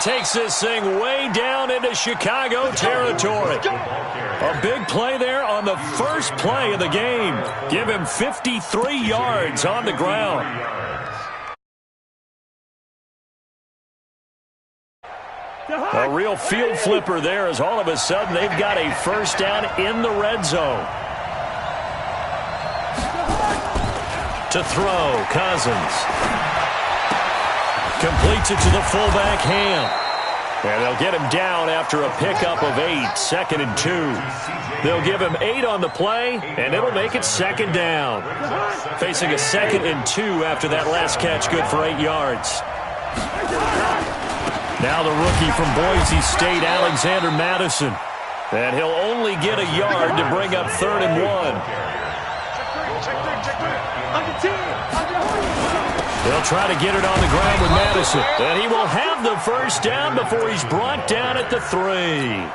takes this thing way down into Chicago territory. A big play there on the first play of the game. Give him 53 yards on the ground. A real field flipper there as all of a sudden they've got a first down in the red zone. To throw, Cousins. Completes it to the fullback, Ham. And they'll get him down after a pickup of 8, 2nd and 2. They'll give him 8 on the play, and it'll make it 2nd down. Facing a 2nd and 2 after that last catch, good for 8 yards. Now the rookie from Boise State, Alexander Madison. And he'll only get a yard to bring up 3rd and 1. They'll try to get it on the ground with Madison. And he will have the first down before he's brought down at the 3.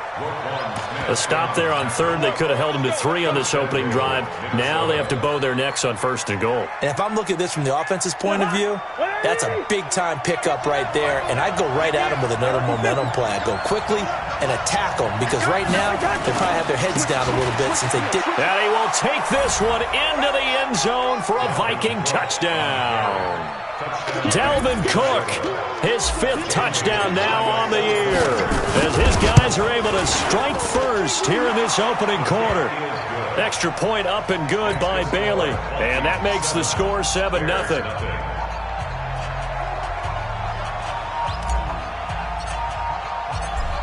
A stop there on 3rd. They could have held him to 3 on this opening drive. Now they have to bow their necks on 1st and goal. And if I'm looking at this from the offense's point of view, that's a big-time pickup right there. And I'd go right at him with another momentum play. I'd go quickly and attack them because right now they probably have their heads down a little bit since they did. And he will take this one into the end zone for a Viking touchdown. Dalvin Cook, his 5th touchdown now on the year, as his guys are able to strike first here in this opening quarter. Extra point up and good by Bailey, and that makes the score 7-0.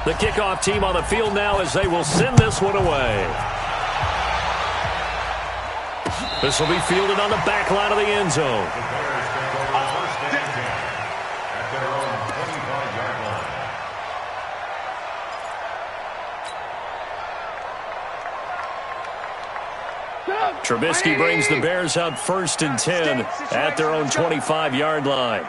The kickoff team on the field now as they will send this one away. This will be fielded on the back line of the end zone. Trubisky brings the Bears out 1st and 10 at their own 25-yard line.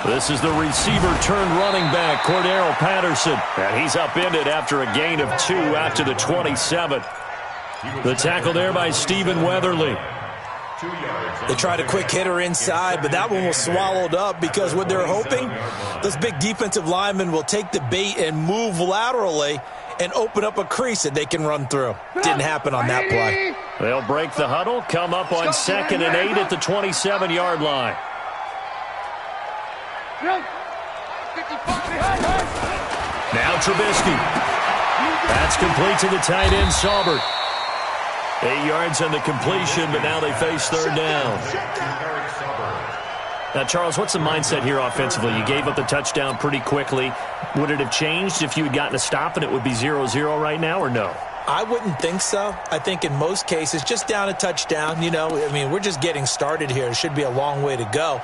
This is the receiver turned running back, Cordero Patterson. And he's upended after a gain of 2 out to the 27. The tackle there by Stephen Weatherly. They tried a quick hitter inside, but that one was swallowed up because what they're hoping, those big defensive linemen will take the bait and move laterally and open up a crease that they can run through. Didn't happen on that play. They'll break the huddle, come up on 2nd and 8 at the 27-yard line. Now Trubisky. That's complete to the tight end, Saubert. 8 yards on the completion, but now they face 3rd down. Now, Charles, what's the mindset here offensively? You gave up the touchdown pretty quickly. Would it have changed if you had gotten a stop and it would be 0-0 right now, or no? I wouldn't think so. I think in most cases, just down a touchdown, you know, I mean, we're just getting started here. It should be a long way to go.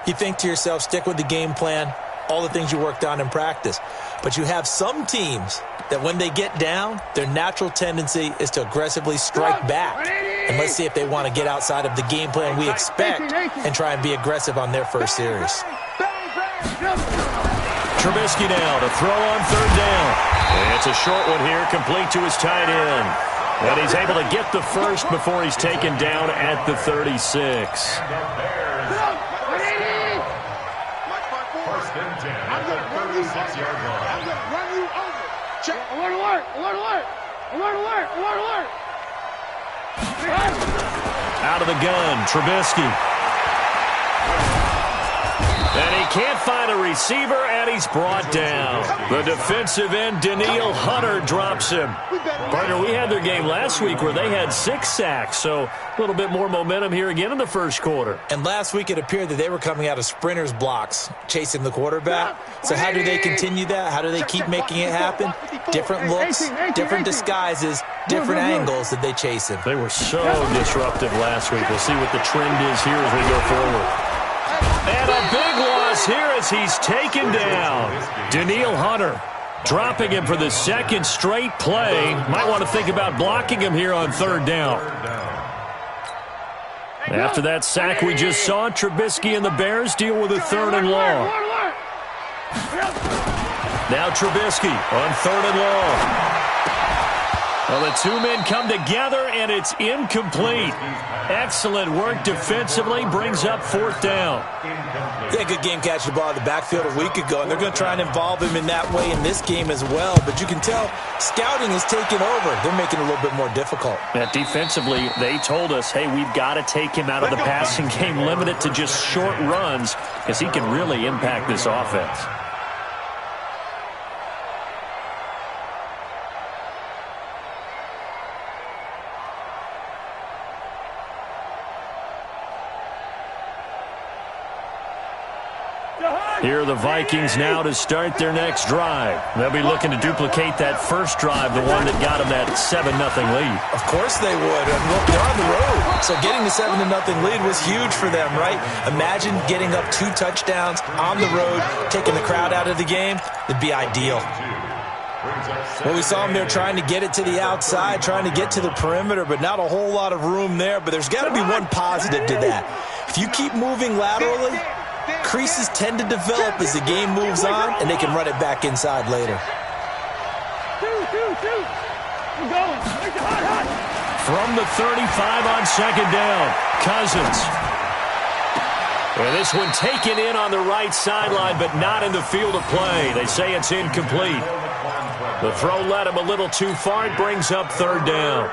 You think to yourself, stick with the game plan, all the things you worked on in practice. But you have some teams that when they get down, their natural tendency is to aggressively strike back. And let's see if they want to get outside of the game plan we expect and try and be aggressive on their first series. Trubisky now to throw on 3rd down. And it's a short one here, complete to his tight end. And he's able to get the first before he's taken down at the 36. Alert, alert, alert, alert, alert, alert, alert, alert. Out of the gun, Trubisky. And he can't find a receiver, and he's brought down. The defensive end, Danielle Hunter, drops him. Partner, we had their game last week where they had 6 sacks, so a little bit more momentum here again in the first quarter. And last week it appeared that they were coming out of sprinters blocks, chasing the quarterback. So how do they continue that? How do they keep making it happen? Different looks, different disguises, different angles that they chase him. They were so disruptive last week. We'll see what the trend is here as we go forward. And a big loss here as he's taken down. Danielle Hunter dropping him for the 2nd straight play. Might want to think about blocking him here on 3rd down. After that sack we just saw, Trubisky and the Bears deal with a 3rd and long. Now Trubisky on 3rd and long. Well, the two men come together, and it's incomplete. Excellent work defensively, brings up fourth down. Yeah, good game catching the ball in the backfield a week ago, and they're going to try and involve him in that way in this game as well. But you can tell scouting is taking over. They're making it a little bit more difficult. Defensively, they told us, hey, we've got to take him out of the passing game, limit it to just short runs, because he can really impact this offense. Here are the Vikings now to start their next drive. They'll be looking to duplicate that first drive, the one that got them that 7-0 lead. Of course they would. And look, they're on the road. So getting the 7-0 lead was huge for them, right? Imagine getting up 2 touchdowns on the road, taking the crowd out of the game. It'd be ideal. Well, we saw them there trying to get it to the outside, trying to get to the perimeter, but not a whole lot of room there. But there's got to be one positive to that. If you keep moving laterally, creases tend to develop as the game moves on, and they can run it back inside later. From the 35 on second down, Cousins. And this one taken in on the right sideline, but not in the field of play. They say it's incomplete. The throw led him a little too far. It brings up third down.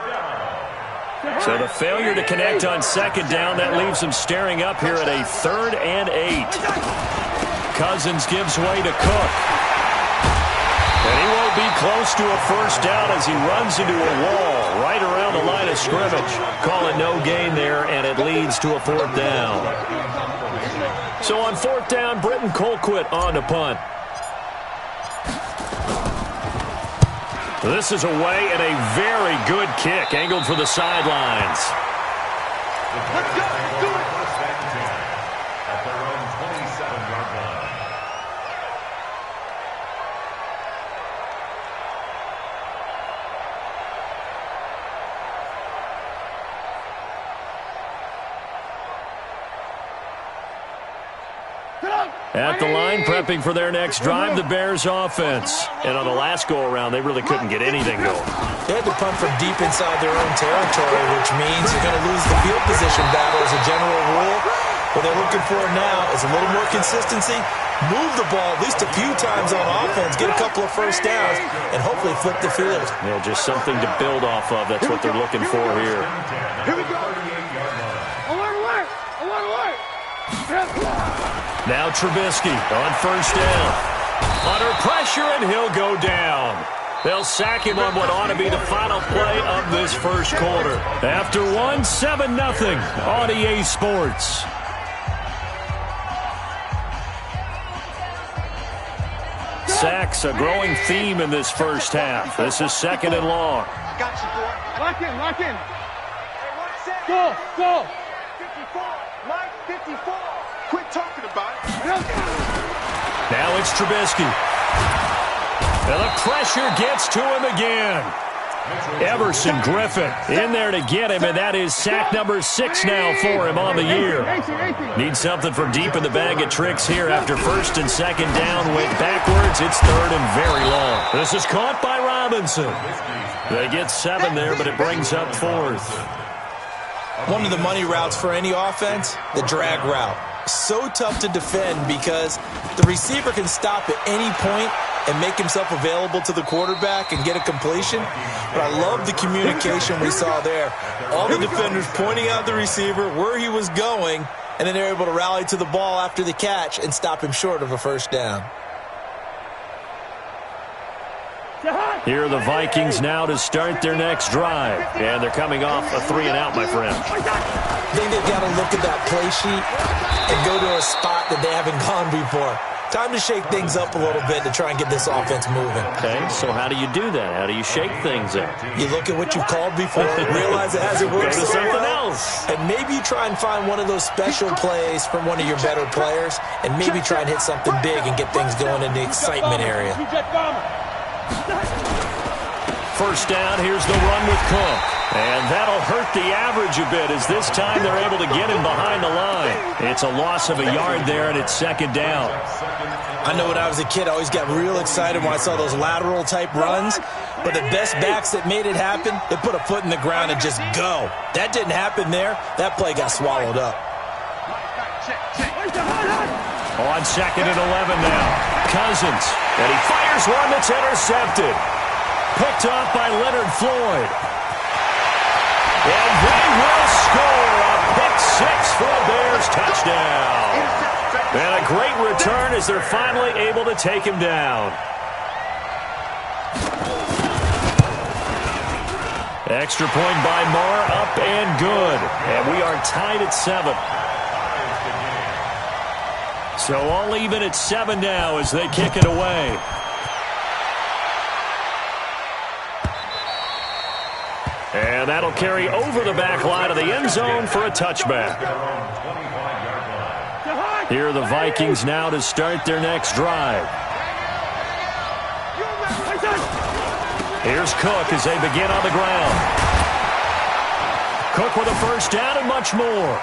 So the failure to connect on second down, that leaves him staring up here at a 3rd and 8. Cousins gives way to Cook. And he won't be close to a first down as he runs into a wall right around the line of scrimmage. Call it no gain there, and it leads to a 4th down. So on 4th down, Britton Colquitt on to punt. This is away and a very good kick, angled for the sidelines. Let's go. Do it. At their own 27-yard line. At the line, prepping for their next drive, the Bears offense. And on the last go-around, they really couldn't get anything going. They had to punt from deep inside their own territory, which means you're going to lose the field position battle as a general rule. What they're looking for now is a little more consistency, move the ball at least a few times on offense, get a couple of first downs, and hopefully flip the field. Yeah, just something to build off of. That's what they're looking for here. Here we go. Alert. Now Trubisky on first down. Under pressure, and he'll go down. They'll sack him on what ought to be the final play of this first quarter. After one, 7-0 on EA Sports. Sacks, a growing theme in this first half. This is 2nd and long. Got you, boy. Lock in. Go. 54. Line 54. Quit talking about it. Now it's Trubisky. And the pressure gets to him again. Everson Griffin in there to get him, and that is sack number 6 now for him on the year. Needs something from deep in the bag of tricks here after 1st and 2nd down. Went backwards. It's 3rd and very long. This is caught by Robinson. They get 7 there, but it brings up 4th. One of the money routes for any offense, the drag route. So tough to defend because the receiver can stop at any point and make himself available to the quarterback and get a completion. But I love the communication we saw there. All the defenders pointing out the receiver, where he was going, and then they're able to rally to the ball after the catch and stop him short of a first down. Here are the Vikings now to start their next drive. And they're coming off a 3-and-out, my friend. I think they've got to look at that play sheet and go to a spot that they haven't gone before. Time to shake things up a little bit to try and get this offense moving. Okay, so how do you do that? How do you shake things up? You look at what you've called before, realize it hasn't worked Go to so something well, else. and maybe you try and find one of those special plays from one of your better players, and maybe try and hit something big and get things going in the excitement area. First down, here's the run with Cook. And that'll hurt the average a bit as this time they're able to get him behind the line. It's a loss of a yard there, and it's 2nd down. I know when I was a kid, I always got real excited when I saw those lateral-type runs. But the best backs that made it happen, they put a foot in the ground and just go. That didn't happen there. That play got swallowed up. On 2nd and 11 now. Cousins. And he fires one that's intercepted. Picked off by Leonard Floyd. And they will score a pick six for a Bears touchdown. And a great return as they're finally able to take him down. Extra point by Marr, up and good. And we are tied at 7. So all even at 7 now as they kick it away. And that'll carry over the back line of the end zone for a touchback. Here are the Vikings now to start their next drive. Here's Cook as they begin on the ground. Cook with a first down and much more.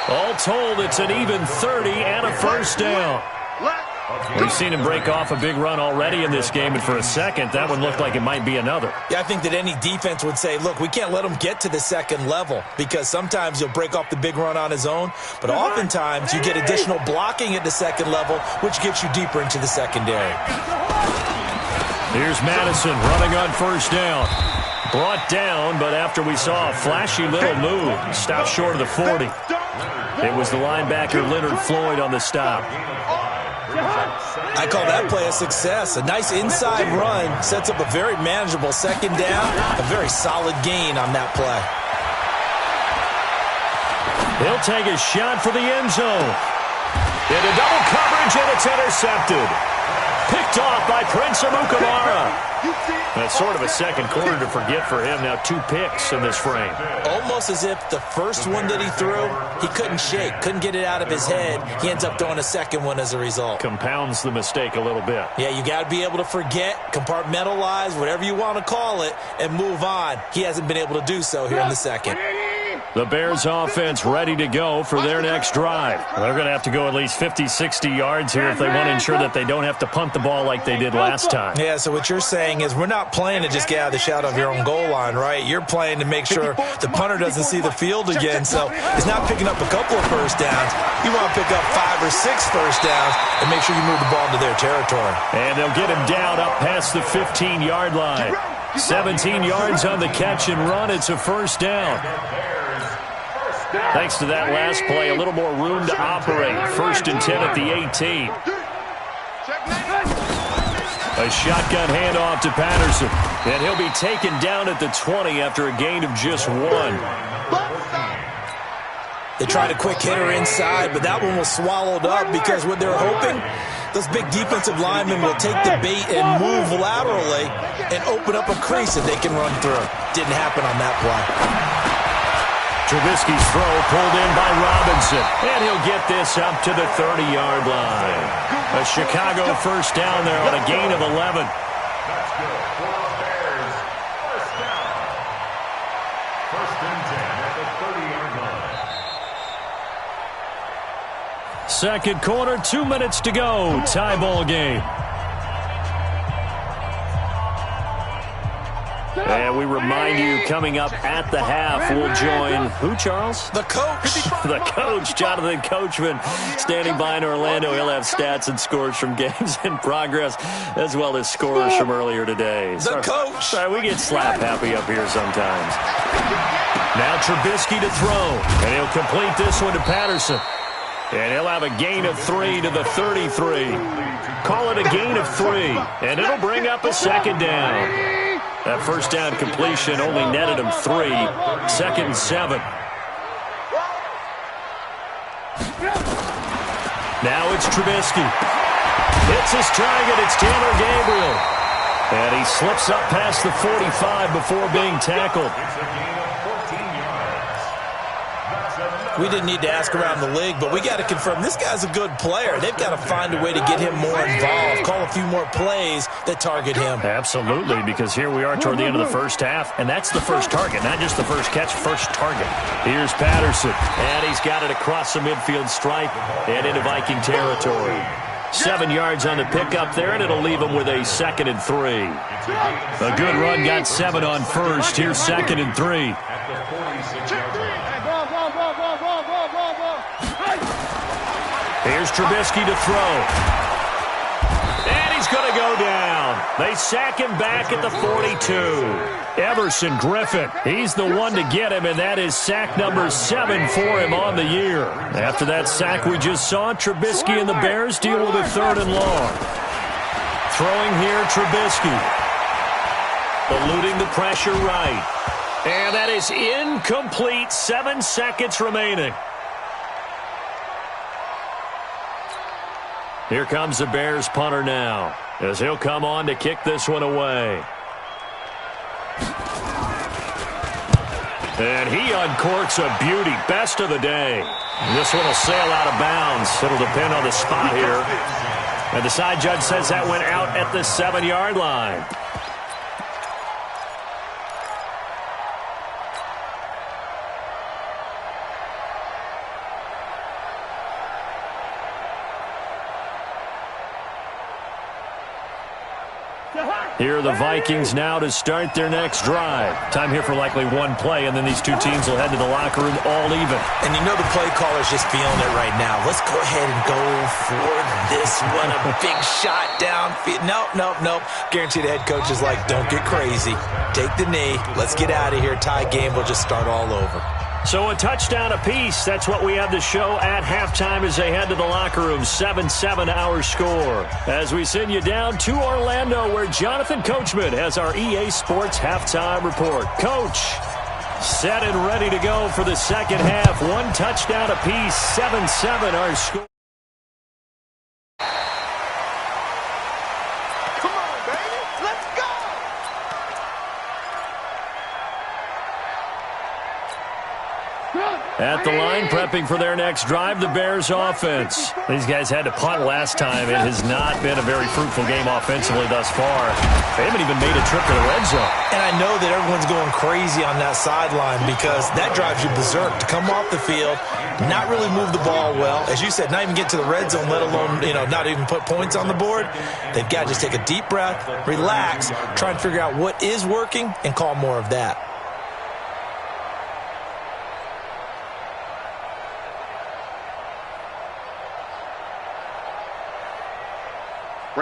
All told, it's an even 30 and a first down. We've seen him break off a big run already in this game, and for a second, that one looked like it might be another. Yeah, I think that any defense would say, look, we can't let him get to the second level because sometimes he'll break off the big run on his own, but oftentimes you get additional blocking at the second level, which gets you deeper into the secondary. Here's Madison running on first down. Brought down, but after we saw a flashy little move, stopped short of the 40. It was the linebacker Leonard Floyd on the stop. I call that play a success. A nice inside run sets up a very manageable second down. A very solid gain on that play. He'll take a shot for the end zone. Into double coverage, and it's intercepted. Picked off by Prince Amukamara. That's sort of a second quarter to forget for him. Now 2 picks in this frame. Almost as if the first one that he threw, he couldn't shake, couldn't get it out of his head. He ends up throwing a second one as a result. Compounds the mistake a little bit. Yeah, you got to be able to forget, compartmentalize, whatever you want to call it, and move on. He hasn't been able to do so here in the second. The Bears offense ready to go for their next drive. They're going to have to go at least 50, 60 yards here if they want to ensure that they don't have to punt the ball like they did last time. Yeah, so what you're saying is we're not playing to just get out of the shadow of your own goal line, right? You're playing to make sure the punter doesn't see the field again. So he's not picking up a couple of first downs. You want to pick up 5 or 6 first downs and make sure you move the ball into their territory. And they'll get him down up past the 15-yard line. 17 yards on the catch and run. It's a first down. Thanks to that last play, a little more room to operate. 1st and 10 at the 18. A shotgun handoff to Patterson. And he'll be taken down at the 20 after a gain of just 1. They tried a quick hitter inside, but that one was swallowed up because what they're hoping, those big defensive linemen will take the bait and move laterally and open up a crease that they can run through. Didn't happen on that play. Trubisky's throw pulled in by Robinson. And he'll get this up to the 30-yard line. A Chicago first down there on a gain of 11. That's good for the Bears. First down. 1st and 10 at the 30-yard line. Second quarter, 2 minutes to go. Tie ball game. And we remind you, coming up at the half, we'll join who, Charles? The coach. The coach, Jonathan Coachman, standing by in Orlando. He'll have stats and scores from games in progress, as well as scores from earlier today. The coach. Sorry, we get slap happy up here sometimes. Now Trubisky to throw, and he'll complete this one to Patterson. And he'll have a gain of 3 to the 33. Call it a gain of 3, and it'll bring up a second down. That first down completion only netted him 3. 2nd and 7. Now it's Trubisky. Hits his target. It's Taylor Gabriel. And he slips up past the 45 before being tackled. We didn't need to ask around the league, but we got to confirm this guy's a good player. They've got to find a way to get him more involved, call a few more plays that target him. Absolutely, because here we are toward the end of the first half, and that's the first target, not just the first catch, first target. Here's Patterson, and he's got it across the midfield stripe and into Viking territory. 7 yards on the pickup there, and it'll leave him with a 2nd and 3. A good run got 7 on first. Here's 2nd and 3. Here's Trubisky to throw. And he's going to go down. They sack him back at the 42. Everson Griffin, he's the one to get him, and that is sack number 7 for him on the year. After that sack we just saw, Trubisky and the Bears deal with a 3rd and long. Throwing here, Trubisky. Eluding the pressure right. And that is incomplete. 7 seconds remaining. Here comes the Bears punter now, as he'll come on to kick this one away. And he uncorks a beauty. Best of the day. This one will sail out of bounds. It'll depend on the spot here. And the side judge says that went out at the 7-yard line. Here are the Vikings now to start their next drive. Time here for likely one play, and then these two teams will head to the locker room all even. And you know the play caller's just feeling it right now. Let's go ahead and go for this one. A big shot downfield. Nope. Guarantee the head coach is like, don't get crazy. Take the knee. Let's get out of here. Tie game. We'll just start all over. So a touchdown apiece. That's what we have to show at halftime as they head to the locker room. 7-7 our score. As we send you down to Orlando, where Jonathan Coachman has our EA Sports halftime report. Coach, set and ready to go for the second half. 1 touchdown apiece. 7-7 our score. Come on, baby. Let's go. At the line, prepping for their next drive, the Bears offense. These guys had to punt last time. It has not been a very fruitful game offensively thus far. They haven't even made a trip to the red zone. And I know that everyone's going crazy on that sideline because that drives you berserk to come off the field, not really move the ball well. As you said, not even get to the red zone, let alone, not even put points on the board. They've got to just take a deep breath, relax, try and figure out what is working and call more of that.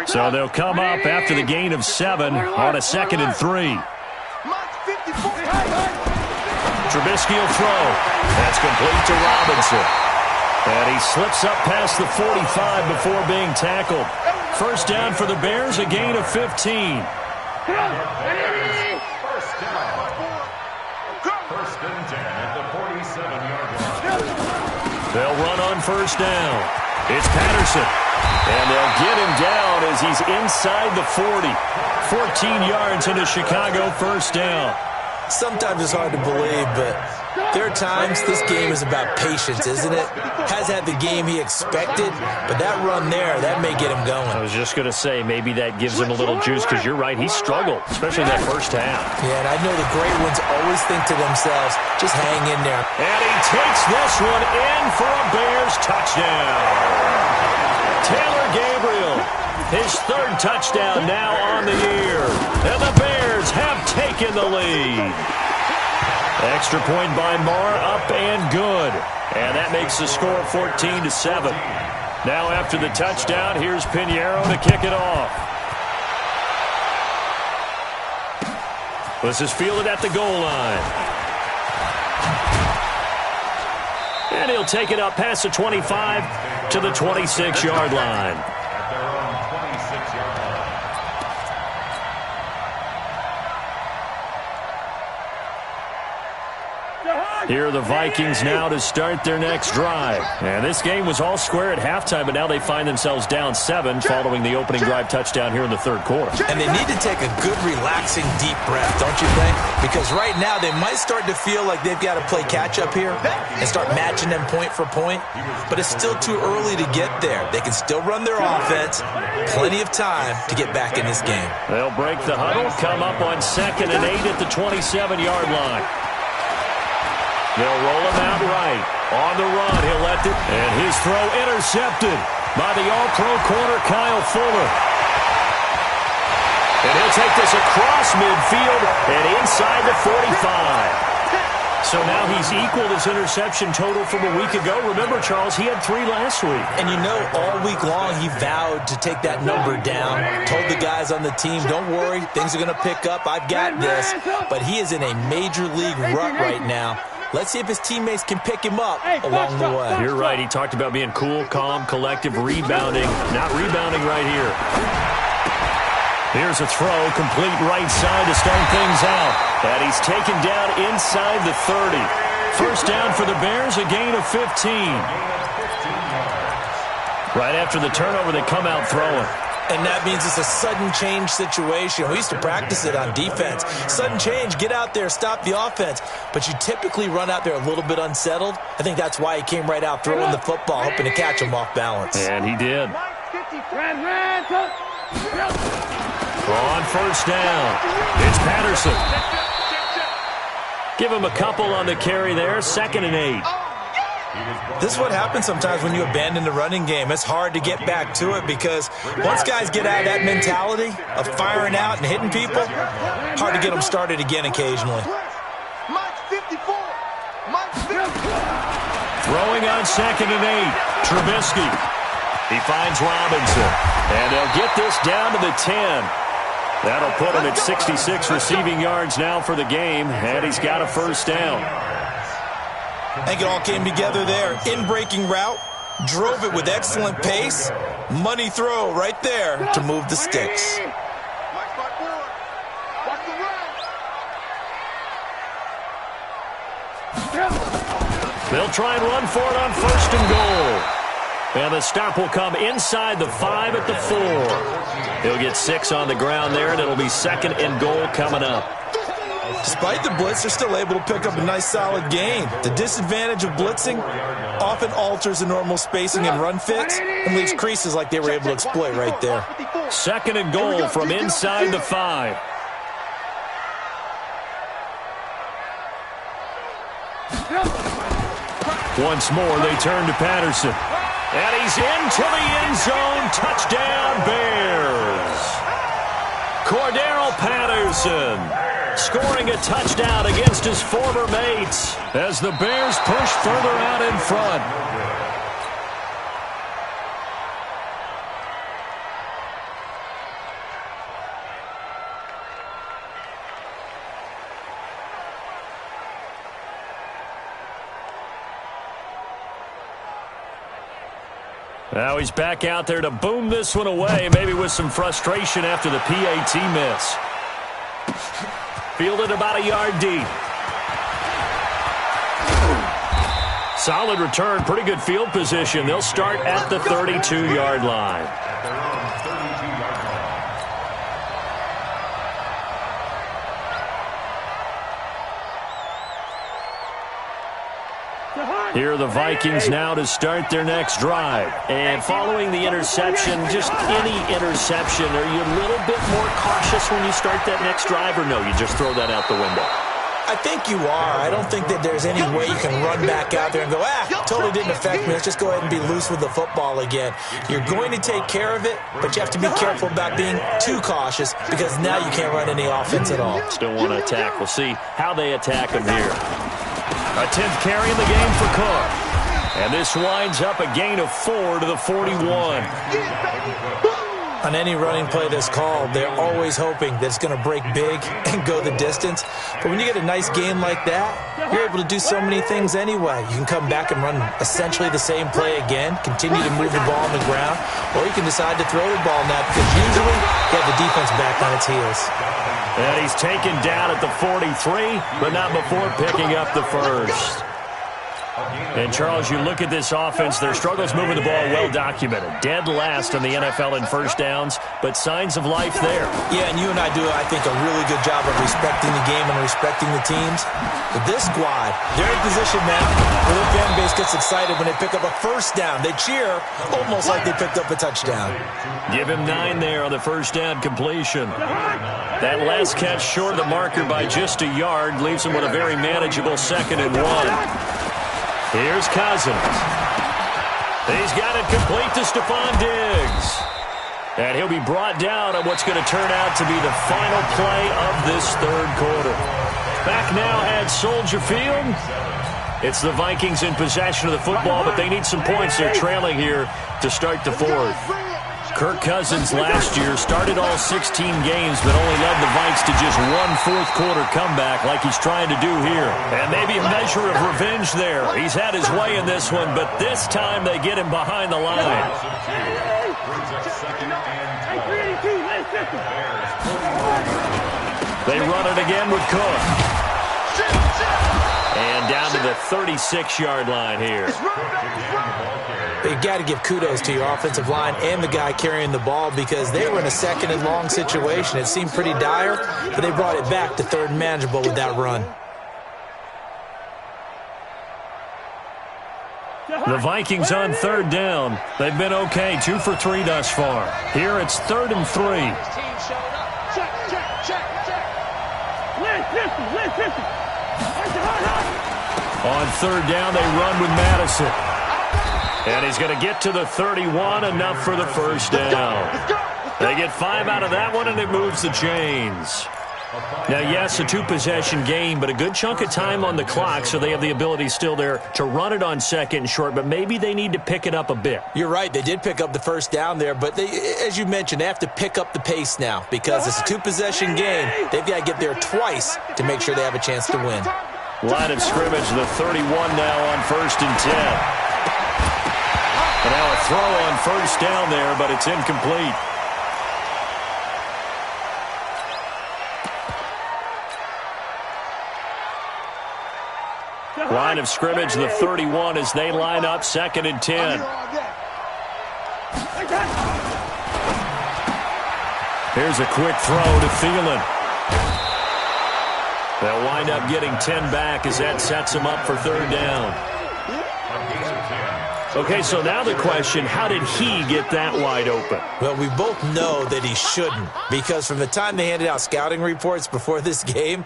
So they'll come up after the gain of 7 on a 2nd and 3. Trubisky will throw. That's complete to Robinson. And he slips up past the 45 before being tackled. First down for the Bears, a gain of 15. First down. First and 10 at the 47-yard line. They'll run on first down. It's Patterson. And they'll get him down as he's inside the 40. 14 yards into Chicago, first down. Sometimes it's hard to believe, but there are times this game is about patience, isn't it? Has had the game he expected, but that run there, that may get him going. I was just going to say, maybe that gives him a little juice, because you're right, he struggled, especially that first half. Yeah, and I know the great ones always think to themselves, just hang in there. And he takes this one in for a Bears touchdown. Taylor Gabriel, his 3rd touchdown now on the year. And the Bears have taken the lead. Extra point by Marr, up and good. And that makes the score 14-7. Now after the touchdown, here's Pinheiro to kick it off. This is fielded at the goal line. And he'll take it up past the 25 to the 26-yard line. At their own 26-yard line. Here are the Vikings now to start their next drive. And this game was all square at halftime, but now they find themselves down 7 following the opening drive touchdown here in the third quarter. And they need to take a good, relaxing, deep breath, don't you think? Because right now they might start to feel like they've got to play catch-up here and start matching them point for point. But it's still too early to get there. They can still run their offense. Plenty of time to get back in this game. They'll break the huddle, come up on 2nd and 8 at the 27-yard line. They'll roll him out right. On the run, he'll let it. And his throw intercepted by the all-pro corner, Kyle Fuller. And he'll take this across midfield and inside the 45. So now he's equaled his interception total from a week ago. Remember, Charles, he had 3 last week. And you know, all week long he vowed to take that number down. Told the guys on the team, don't worry, things are going to pick up. I've got this. But he is in a major league rut right now. Let's see if his teammates can pick him up along the way. You're right. He talked about being cool, calm, collective, rebounding. Not rebounding right here. Here's a throw, complete right side to start things out. And he's taken down inside the 30. First down for the Bears, a gain of 15. Right after the turnover, they come out throwing. And that means it's a sudden change situation. We used to practice it on defense. Sudden change, get out there, stop the offense. But you typically run out there a little bit unsettled. I think that's why he came right out throwing the football, hoping to catch him off balance. And he did. On first down, it's Patterson. Give him a couple on the carry there, 2nd and 8. This is what happens sometimes when you abandon the running game. It's hard to get back to it because once guys get out of that mentality of firing out and hitting people, hard to get them started again occasionally. Throwing on 2nd and 8, Trubisky. He finds Robinson, and they'll get this down to the 10. That'll put him at 66 receiving yards now for the game, and he's got a first down. I think it all came together there. In-breaking route, drove it with excellent pace. Money throw right there to move the sticks. They'll try and run for it on 1st and goal. And the stop will come inside the 5 at the 4. He'll get 6 on the ground there, and it'll be 2nd and goal coming up. Despite the blitz, they're still able to pick up a nice, solid gain. The disadvantage of blitzing often alters the normal spacing and run fits and leaves creases like they were able to exploit right there. 2nd and goal from inside the 5. Once more, they turn to Patterson. And he's into the end zone. Touchdown, Bears. Cordero Patterson scoring a touchdown against his former mates as the Bears push further out in front. Now he's back out there to boom this one away, maybe with some frustration after the PAT miss. Fielded about a yard deep. Solid return, pretty good field position. They'll start at the 32-yard line. Here are the Vikings now to start their next drive. And following the interception, just any interception, are you a little bit more cautious when you start that next drive, or no, you just throw that out the window? I think you are. I don't think that there's any way you can run back out there and go, totally didn't affect me. Let's just go ahead and be loose with the football again. You're going to take care of it, but you have to be careful about being too cautious because now you can't run any offense at all. Still want to attack. We'll see how they attack him here. A 10th carry in the game for Cook. And this winds up a gain of 4 to the 41. On any running play that's called, they're always hoping that it's going to break big and go the distance. But when you get a nice game like that, you're able to do so many things anyway. You can come back and run essentially the same play again, continue to move the ball on the ground, or you can decide to throw the ball now because usually you have the defense back on its heels. And he's taken down at the 43, but not before picking up the first. And, Charles, you look at this offense, their struggles moving the ball well documented. Dead last in the NFL in first downs, but signs of life there. Yeah, and you and I do, I think, a really good job of respecting the game and respecting the teams. But this squad, they're in position now where their fan base gets excited when they pick up a first down. They cheer almost like they picked up a touchdown. Give him 9 there on the first down completion. That last catch short of the marker by just a yard leaves him with a very manageable 2nd and 1. Here's Cousins. He's got it complete to Stephon Diggs. And he'll be brought down on what's going to turn out to be the final play of this third quarter. Back now at Soldier Field. It's the Vikings in possession of the football, but they need some points. They're trailing here to start the fourth. Kirk Cousins last year started all 16 games, but only led the Vikes to just one fourth-quarter comeback like he's trying to do here. And maybe a measure of revenge there. He's had his way in this one, but this time they get him behind the line. They run it again with Cook. And down to the 36-yard line here. You got to give kudos to your offensive line and the guy carrying the ball because they were in a 2nd and long situation. It seemed pretty dire, but they brought it back to 3rd and manageable with that run. The Vikings on 3rd down. They've been okay, 2 for 3 thus far. Here it's 3rd and 3. On 3rd down, they run with Madison. And he's going to get to the 31, enough for the first down. They get 5 out of that one, and it moves the chains. Now, yes, a 2-possession game, but a good chunk of time on the clock, so they have the ability still there to run it on 2nd and short, but maybe they need to pick it up a bit. You're right. They did pick up the first down there, but they, as you mentioned, they have to pick up the pace now because it's a 2-possession game. They've got to get there twice to make sure they have a chance to win. Line of scrimmage, the 31 now on 1st and 10. And now a throw on first down there, but it's incomplete. Line of scrimmage, the 31, as they line up 2nd and 10. Here's a quick throw to Thielen. They'll wind up getting 10 back as that sets them up for 3rd down. Okay, so now the question, how did he get that wide open? Well, we both know that he shouldn't because from the time they handed out scouting reports before this game,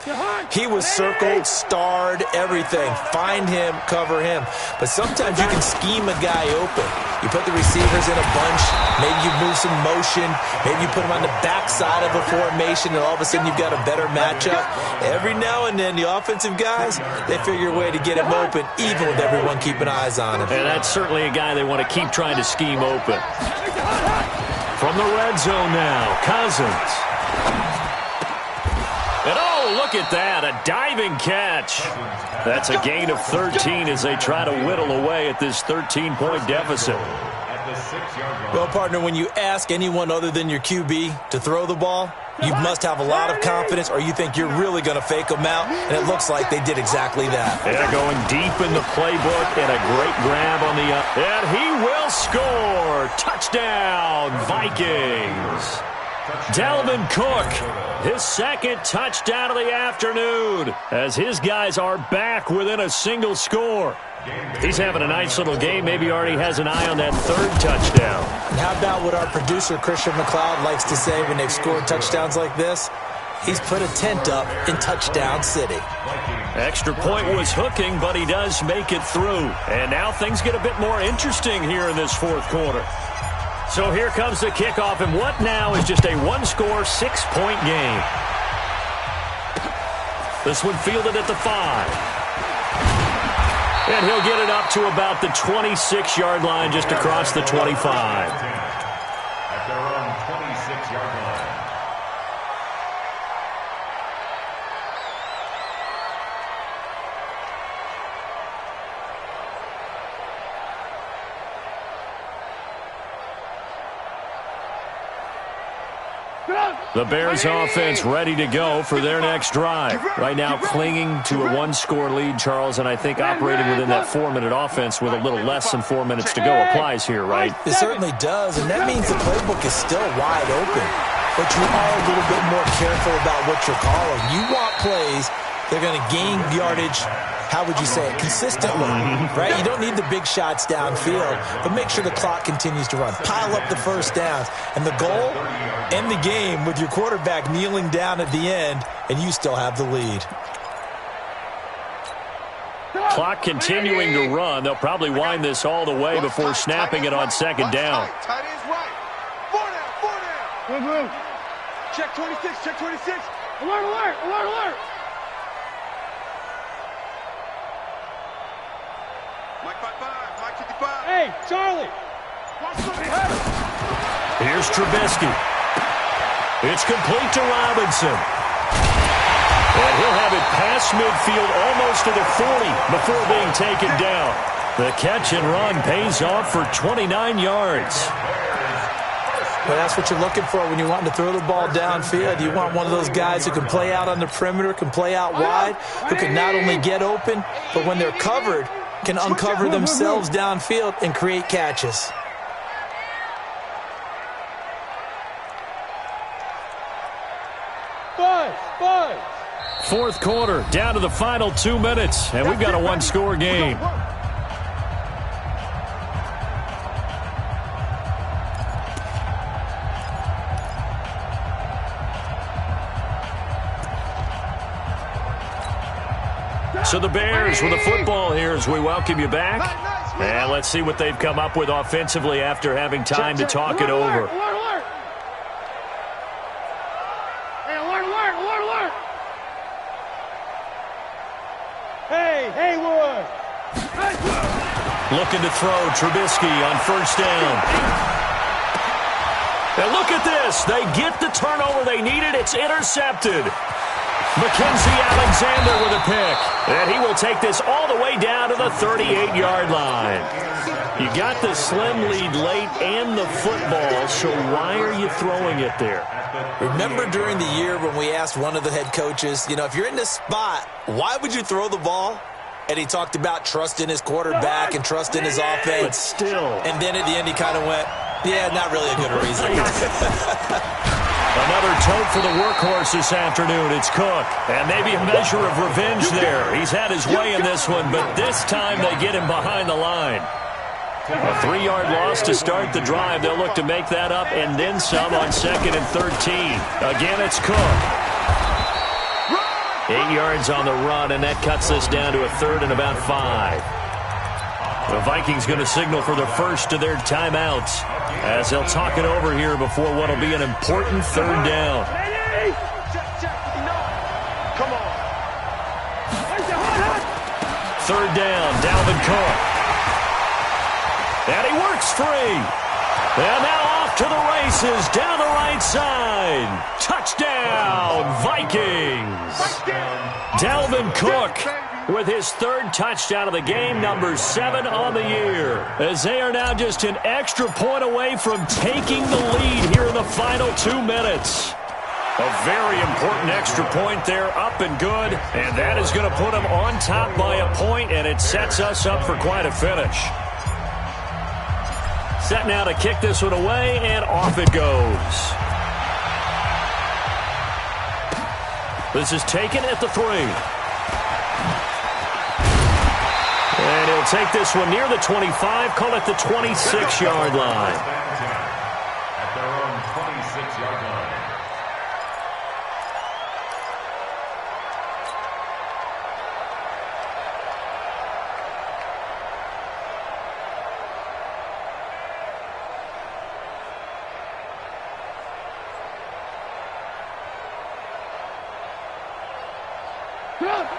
he was circled, starred, everything. Find him, cover him. But sometimes you can scheme a guy open. You put the receivers in a bunch, maybe you move some motion, maybe you put them on the backside of a formation, and all of a sudden you've got a better matchup. Every now and then, the offensive guys, they figure a way to get him open, even with everyone keeping eyes on him. And that's certainly a guy they want to keep trying to scheme open. From the red zone now, Cousins. And oh, look at that, a diving catch. That's a gain of 13 as they try to whittle away at this 13-point deficit. Well, partner, when you ask anyone other than your QB to throw the ball, you must have a lot of confidence or you think you're really going to fake them out, and it looks like they did exactly that. Yeah, going deep in the playbook and a great grab on the up. And he will score. Touchdown, Vikings. Dalvin Cook, his 2nd touchdown of the afternoon as his guys are back within a single score. He's having a nice little game. Maybe already has an eye on that 3rd touchdown. And how about what our producer, Christian McLeod, likes to say when they've scored touchdowns like this? He's put a tent up in Touchdown City. Extra point was hooking, but he does make it through. And now things get a bit more interesting here in this 4th quarter. So here comes the kickoff, and what now is just a 1-score, 6-point game. This one fielded at the 5. And he'll get it up to about the 26-yard line, just across the 25. At their own 26. The Bears offense ready to go for their next drive. Right now clinging to a one-score lead, Charles, and I think operating within that 4-minute offense with a little less than 4 minutes to go applies here, right? It certainly does, and that means the playbook is still wide open. But you are a little bit more careful about what you're calling. You want plays that are going to gain yardage, how would you say it, consistently, right? You don't need the big shots downfield, but make sure the clock continues to run. Pile up the first downs. And the goal, end the game with your quarterback kneeling down at the end, and you still have the lead. Clock continuing to run. They'll probably wind this all the way before snapping it on second down. Tight end's right. 4 down, 4 down. Check 26, check 26. Alert, alert, alert, alert. Mike 55, Mike 55. Hey, Charlie. Watch the head. Here's Trubisky. It's complete to Robinson. And he'll have it past midfield almost to the 40 before being taken down. The catch and run pays off for 29 yards. Well, that's what you're looking for when you're wanting to throw the ball downfield. You want one of those guys who can play out on the perimeter, can play out wide, who can not only get open, but when they're covered, can uncover themselves downfield and create catches. Buzz. Fourth quarter, down to the final 2 minutes, and we've got a one-score game. So the Bears with the football here as we welcome you back. And let's see what they've come up with offensively after having time to talk it over. Alert, alert. Hey, alert, alert, alert, alert. Hey, Haywood. Looking to throw Trubisky on first down. And look at this. They get the turnover they needed. It's intercepted. Mackenzie Alexander with a pick. And he will take this all the way down to the 38-yard line. You got the slim lead late and the football, so why are you throwing it there? Remember during the year when we asked one of the head coaches, if you're in this spot, why would you throw the ball? And he talked about trust in his quarterback and trust in his offense. But still. And then at the end he kind of went, yeah, not really a good reason. Another tote for the workhorse this afternoon. It's Cook. And maybe a measure of revenge there. He's had his way in this one, but this time they get him behind the line. A 3-yard loss to start the drive. They'll look to make that up and then some on 2nd and 13. Again, it's Cook. 8 yards on the run, and that cuts this down to a 3rd and about 5. The Vikings going to signal for the first of their timeouts as they'll talk it over here before what will be an important 3rd down. Come on. 3rd down, Dalvin Cook. And he works free. And now off to the races down the right side. Touchdown, Vikings. Dalvin Cook with his 3rd touchdown of the game, number 7 on the year, as they are now just an extra point away from taking the lead here in the final 2 minutes. A very important extra point there, up and good, and that is going to put them on top by a point, and it sets us up for quite a finish. Set now to kick this one away, and off it goes. This is taken at the 3. And he'll take this one near the 25, call it the 26-yard line. At their own 26-yard line.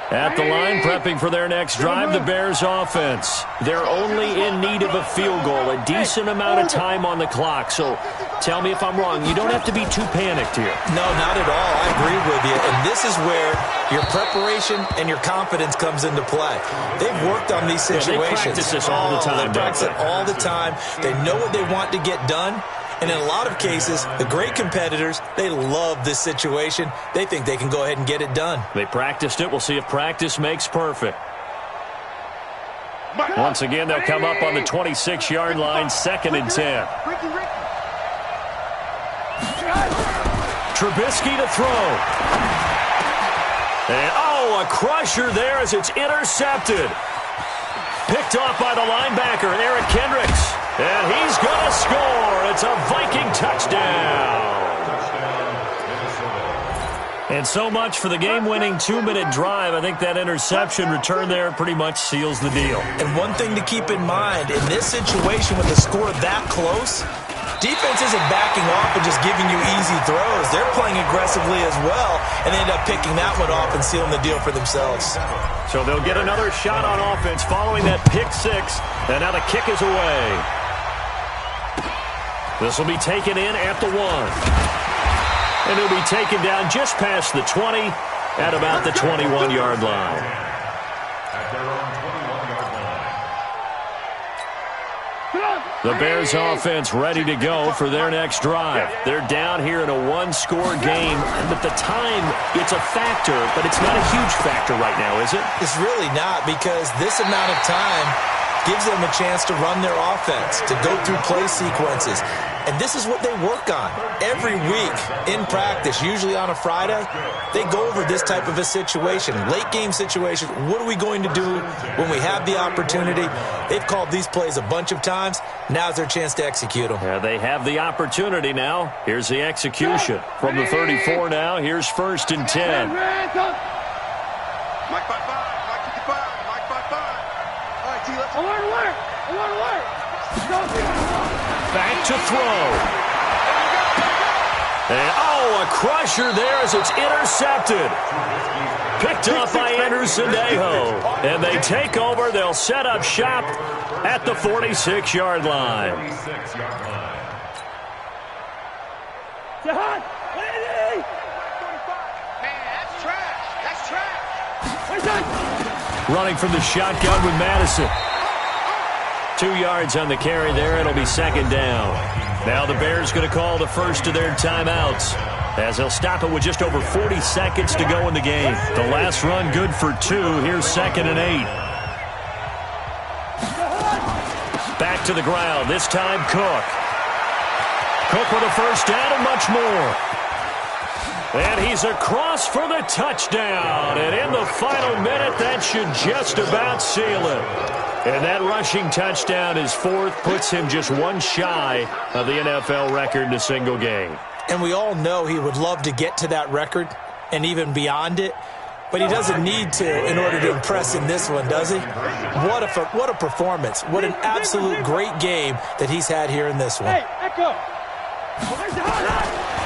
At the line, prepping for their next drive, the Bears offense. They're only in need of a field goal, a decent amount of time on the clock. So tell me if I'm wrong. You don't have to be too panicked here. No, not at all. I agree with you. And this is where your preparation and your confidence comes into play. They've worked on these situations. They practice this all the time. They practice it all the time. They know what they want to get done. And in a lot of cases, the great competitors, they love this situation. They think they can go ahead and get it done. They practiced it. We'll see if practice makes perfect. Once again, they'll come up on the 26-yard line, 2nd and 10. Trubisky to throw. And, a crusher there as it's intercepted. Picked off by the linebacker, Eric Kendricks. And he's going to score. It's a Viking touchdown. And so much for the game-winning 2-minute drive. I think that interception return there pretty much seals the deal. And one thing to keep in mind, in this situation with the score that close, defense isn't backing off and just giving you easy throws. They're playing aggressively as well, and they end up picking that one off and sealing the deal for themselves. So they'll get another shot on offense following that pick six, and now the kick is away. This will be taken in at the 1. And it'll be taken down just past the 20 at about the 21-yard line. At their own 21-yard line. The Bears offense ready to go for their next drive. They're down here in a one-score game, but the time, it's a factor, but it's not a huge factor right now, is it? It's really not, because this amount of time gives them a chance to run their offense, to go through play sequences. And this is what they work on every week in practice, usually on a Friday. They go over this type of a situation, late game situation. What are we going to do when we have the opportunity? They've called these plays a bunch of times. Now's their chance to execute them. Yeah, they have the opportunity now. Here's the execution. From the 34 now, here's 1st and 10. Mike 5-5, Mike 55, Mike 5-5. All right, T, let's go. Alert! Back to throw. And, a crusher there as it's intercepted. Picked up by Andrew Sendejo. And they take over. They'll set up shop at the 46-yard line. 46-yard line. Jahan! Man, that's trash. Running from the shotgun with Madison. 2 yards on the carry there. It'll be 2nd down. Now the Bears going to call the first of their timeouts, as they'll stop it with just over 40 seconds to go in the game. The last run good for 2. Here's 2nd and 8. Back to the ground. This time Cook. Cook with a first down and much more. And he's across for the touchdown. And in the final minute, that should just about seal it. And that rushing touchdown, his 4th, puts him just one shy of the NFL record in a single game. And we all know he would love to get to that record and even beyond it, but he doesn't need to in order to impress in this one, does he? What a performance. What an absolute great game that he's had here in this one. Hey, Echo!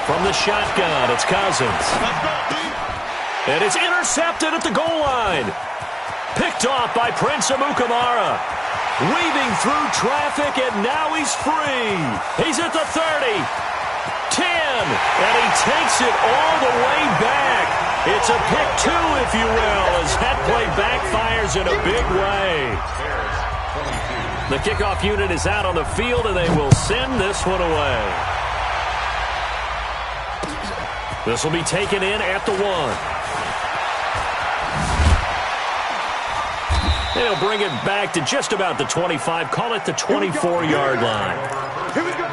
From the shotgun, it's Cousins. And it's intercepted at the goal line. Picked off by Prince Amukamara. Weaving through traffic, and now he's free. He's at the 30, 10, and he takes it all the way back. It's a pick 2, if you will, as that play backfires in a big way. The kickoff unit is out on the field, and they will send this one away. This will be taken in at the 1. They'll bring it back to just about the 25. Call it the 24-yard line. Here we go.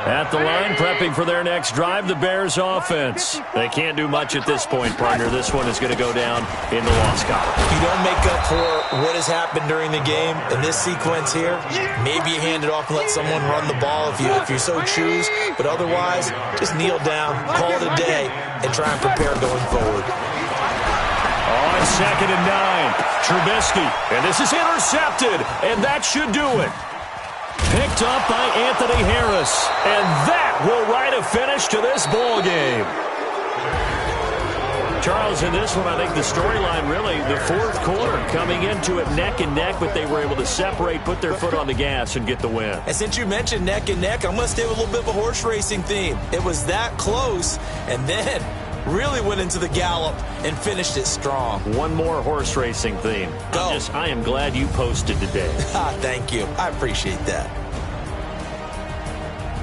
At the line, prepping for their next drive, the Bears offense. They can't do much at this point, partner. This one is going to go down in the loss column. You don't make up for what has happened during the game in this sequence here. Maybe you hand it off and let someone run the ball if you so choose. But otherwise, just kneel down, call it a day, and try and prepare going forward. On 2nd and 9, Trubisky, and this is intercepted, and that should do it. Picked up by Anthony Harris, and that will write a finish to this ball game. Charles, in this one, I think the storyline really, the 4th quarter, coming into it neck and neck, but they were able to separate, put their foot on the gas, and get the win. And since you mentioned neck and neck, I'm going to stay with a little bit of a horse racing theme. It was that close, and then really went into the gallop and finished it strong. One more horse racing theme. Go. I am glad you posted today. Thank you. I appreciate that.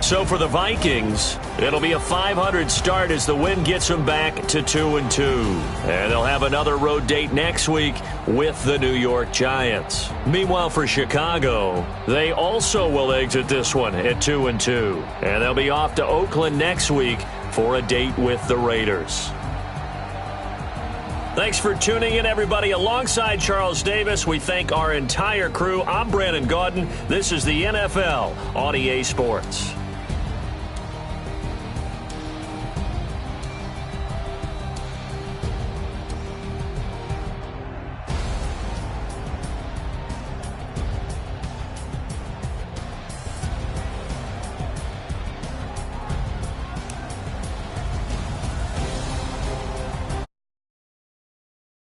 So for the Vikings, it'll be a 500 start as the win gets them back to 2-2. And they'll have another road date next week with the New York Giants. Meanwhile, for Chicago, they also will exit this one at 2-2. And they'll be off to Oakland next week for a date with the Raiders. Thanks for tuning in, everybody. Alongside Charles Davis, we thank our entire crew. I'm Brandon Gaudin. This is the NFL on EA Sports.